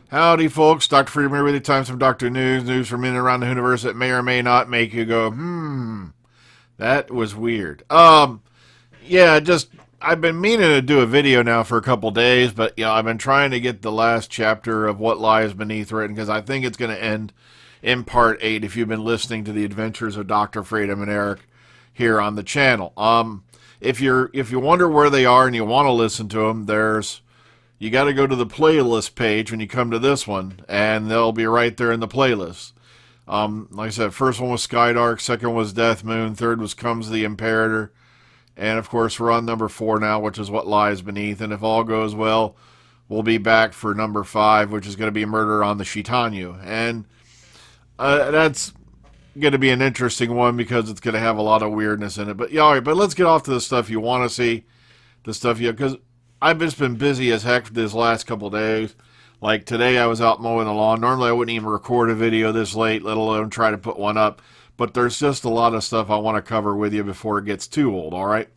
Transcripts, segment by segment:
Howdy, folks. Dr. Freedom here with you. Time some Doctor News. News from in and around the universe that may or may not make you go, that was weird. I've been meaning to do a video now for a couple days, but, I've been trying to get the last chapter of What Lies Beneath written, because I think it's going to end in part 8 if you've been listening to the adventures of Dr. Freedom and Eric here on the channel. If you wonder where they are and you want to listen to them, you got to go to the playlist page when you come to this one, and they'll be right there in the playlist. Like I said, first one was Skydark, second was Death Moon, third was Comes the Imperator, and of course we're on number 4 now, which is What Lies Beneath, and if all goes well, we'll be back for number 5, which is going to be Murder on the Shitanyu. And that's going to be an interesting one because it's going to have a lot of weirdness in it. But all right, but let's get off to the stuff you want to see, because I've just been busy as heck for this last couple days. Like today I was out mowing the lawn. Normally I wouldn't even record a video this late, let alone try to put one up. But there's just a lot of stuff I want to cover with you before it gets too old, all right?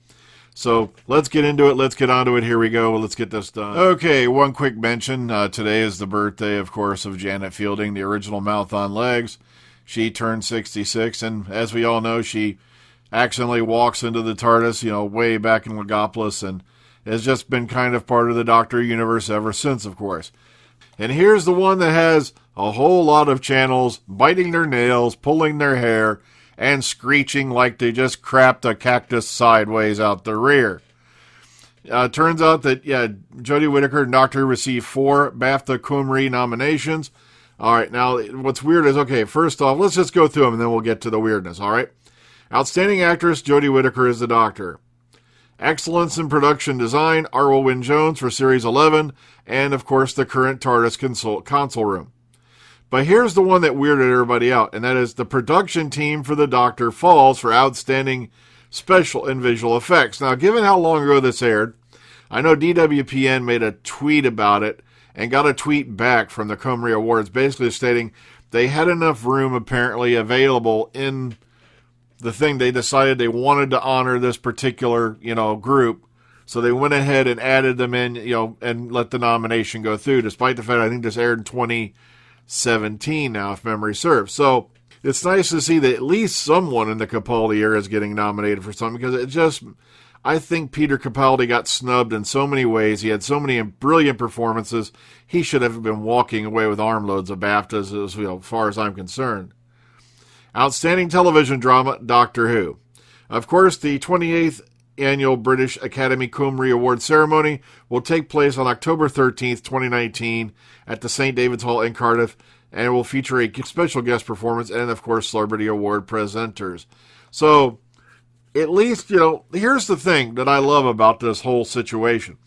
So let's get into it. Let's get onto it. Here we go. Let's get this done. Okay, one quick mention. Today is the birthday, of course, of Janet Fielding, the original Mouth on Legs. She turned 66, and as we all know, she accidentally walks into the TARDIS, way back in Legopolis, and has just been kind of part of the Doctor universe ever since, of course. And here's the one that has a whole lot of channels biting their nails, pulling their hair, and screeching like they just crapped a cactus sideways out the rear. Turns out that, Jodie Whittaker and Doctor received 4 BAFTA Cymru nominations. All right, now, what's weird is, okay, first off, let's just go through them, and then we'll get to the weirdness, all right? Outstanding Actress, Jodie Whittaker is the Doctor. Excellence in Production Design, Arwell Wynne-Jones for Series 11, and, of course, the current TARDIS console room. But here's the one that weirded everybody out, and that is the production team for the Doctor falls for Outstanding Special and Visual Effects. Now, given how long ago this aired, I know DWPN made a tweet about it and got a tweet back from the Cymru Awards basically stating they had enough room apparently available in the thing. They decided they wanted to honor this particular, group. So they went ahead and added them in, and let the nomination go through, despite the fact I think this aired in 2017 now, if memory serves. So it's nice to see that at least someone in the Capaldi era is getting nominated for something, because I think Peter Capaldi got snubbed in so many ways. He had so many brilliant performances. He should have been walking away with armloads of BAFTAs, as far as I'm concerned. Outstanding Television Drama, Doctor Who. Of course, the 28th Annual British Academy Cymru Award Ceremony will take place on October 13th, 2019 at the St. David's Hall in Cardiff, and it will feature a special guest performance and, of course, Celebrity Award presenters. So, at least, here's the thing that I love about this whole situation.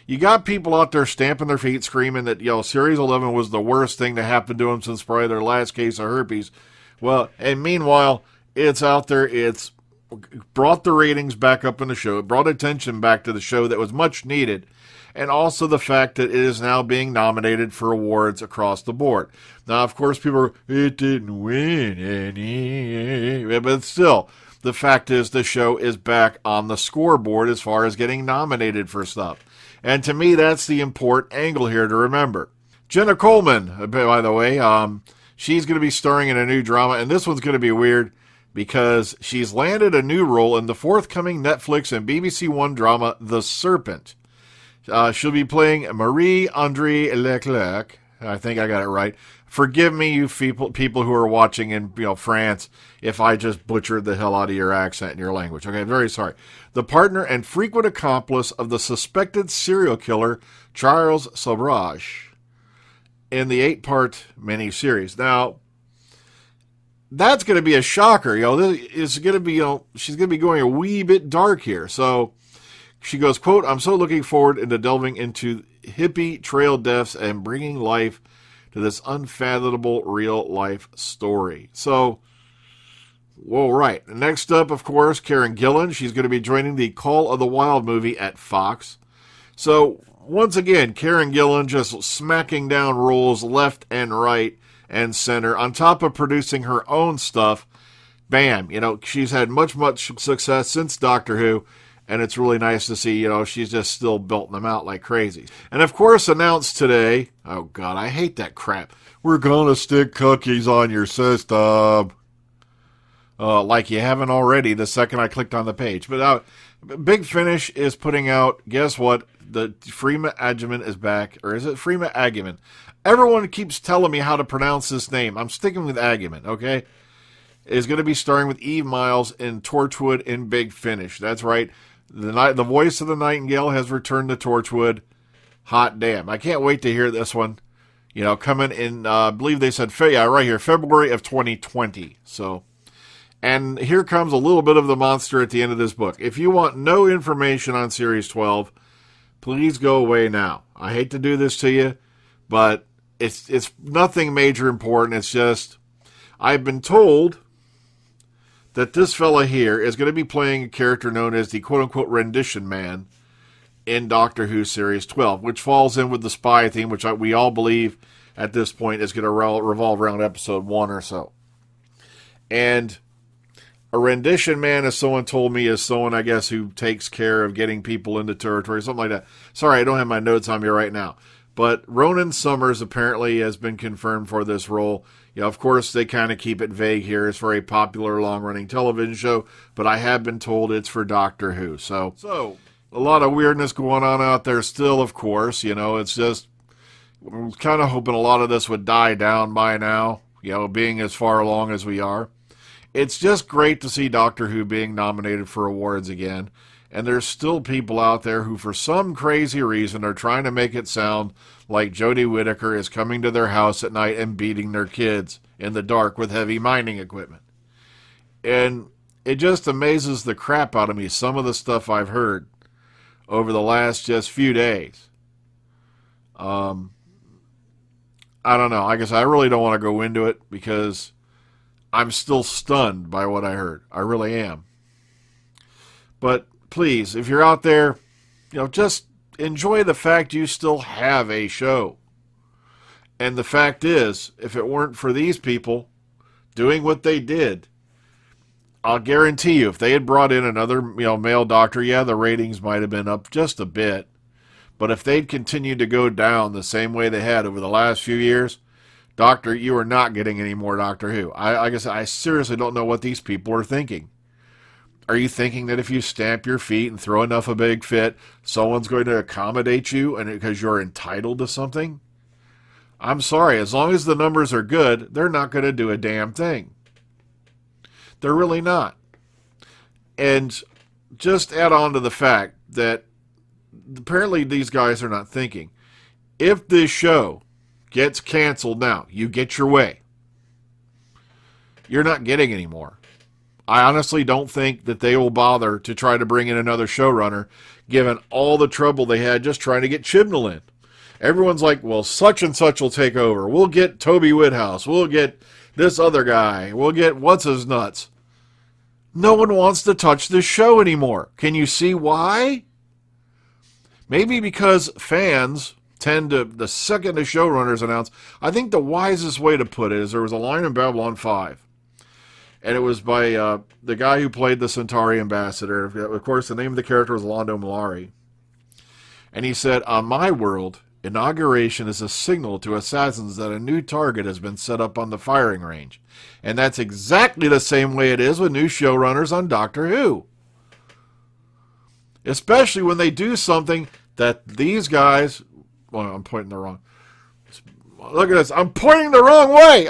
You got people out there stamping their feet, screaming that, Series 11 was the worst thing to happen to them since probably their last case of herpes. Well, and meanwhile, it's out there, it's brought the ratings back up in the show, it brought attention back to the show that was much needed, and also the fact that it is now being nominated for awards across the board. Now, of course, people are, it didn't win any, but still, the fact is the show is back on the scoreboard as far as getting nominated for stuff. And to me, that's the important angle here to remember. Jenna Coleman, by the way, she's going to be starring in a new drama, and this one's going to be weird because she's landed a new role in the forthcoming Netflix and BBC One drama, The Serpent. She'll be playing Marie-André Leclerc. I think I got it right. Forgive me, you people who are watching in France, if I just butchered the hell out of your accent and your language. Okay, very sorry. The partner and frequent accomplice of the suspected serial killer, Charles Sobrage, in the 8-part miniseries. Now, that's going to be a shocker. This is going to be, she's going to be going a wee bit dark here. So she goes, quote, "I'm so looking forward into delving into hippie trail deaths and bringing life to this unfathomable real-life story." So, well, right. Next up, of course, Karen Gillan. She's going to be joining the Call of the Wild movie at Fox. So, once again, Karen Gillan just smacking down roles left and right and center, on top of producing her own stuff. Bam, she's had much success since Doctor Who, and it's really nice to see, she's just still belting them out like crazy. And of course, announced today, Oh, God, I hate that crap. We're going to stick cookies on your system. Like you haven't already the second I clicked on the page. But Big Finish is putting out, guess what? The Freema Agyeman is back. Or is it Freema Agyeman? Everyone keeps telling me how to pronounce this name. I'm sticking with Agyeman, okay? Is going to be starring with Eve Miles in Torchwood in Big Finish. That's right. The voice of the Nightingale has returned to Torchwood. Hot damn. I can't wait to hear this one. You know, coming in, I believe they said, right here, February of 2020. So, and here comes a little bit of the monster at the end of this book. If you want no information on Series 12, please go away now. I hate to do this to you, but it's nothing major important. It's just, I've been told that this fella here is going to be playing a character known as the quote-unquote rendition man in Doctor Who Series 12, which falls in with the spy theme, which we all believe at this point is going to revolve around episode 1 or so. And a rendition man, as someone told me, is someone, I guess, who takes care of getting people into territory, something like that. Sorry, I don't have my notes on me right now. But Ronan Summers apparently has been confirmed for this role. You know, of course, they kind of keep it vague here. It's for a popular long-running television show, but I have been told it's for Doctor Who. So a lot of weirdness going on out there still, of course. You know, it's just, I'm kind of hoping a lot of this would die down by now, you know, being as far along as we are. It's just great to see Doctor Who being nominated for awards again. And there's still people out there who, for some crazy reason, are trying to make it sound like Jodie Whittaker is coming to their house at night and beating their kids in the dark with heavy mining equipment. And it just amazes the crap out of me, some of the stuff I've heard over the last just few days. I don't know. I guess I really don't want to go into it because I'm still stunned by what I heard. I really am. But please, if you're out there, you know, just enjoy the fact you still have a show. And the fact is, if it weren't for these people doing what they did, I'll guarantee you, if they had brought in another, male doctor, yeah, the ratings might have been up just a bit. But if they'd continued to go down the same way they had over the last few years, Doctor, you are not getting any more Doctor Who. I guess I seriously don't know what these people are thinking. Are you thinking that if you stamp your feet and throw enough a big fit, someone's going to accommodate you and because you're entitled to something? I'm sorry, as long as the numbers are good, they're not going to do a damn thing. They're really not. And just add on to the fact that apparently these guys are not thinking. If this show gets canceled now, you get your way, you're not getting any more. I honestly don't think that they will bother to try to bring in another showrunner, given all the trouble they had just trying to get Chibnall in. Everyone's like, well, such and such will take over. We'll get Toby Whithouse. We'll get this other guy. We'll get what's-his-nuts. No one wants to touch this show anymore. Can you see why? Maybe because fans tend to, the second the showrunners announce, I think the wisest way to put it is there was a line in Babylon 5. And it was by the guy who played the Centauri ambassador. Of course, the name of the character was Londo Mollari. And he said, on my world, inauguration is a signal to assassins that a new target has been set up on the firing range. And that's exactly the same way it is with new showrunners on Doctor Who. Especially when they do something that these guys... Well, I'm pointing the wrong... Look at this. I'm pointing the wrong way!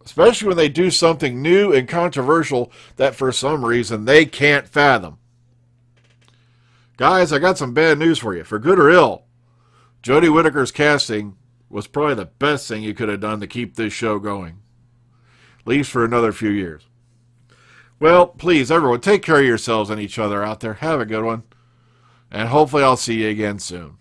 Especially when they do something new and controversial that for some reason they can't fathom. Guys, I got some bad news for you. For good or ill, Jodie Whittaker's casting was probably the best thing you could have done to keep this show going. At least for another few years. Well, please, everyone, take care of yourselves and each other out there. Have a good one. And hopefully I'll see you again soon.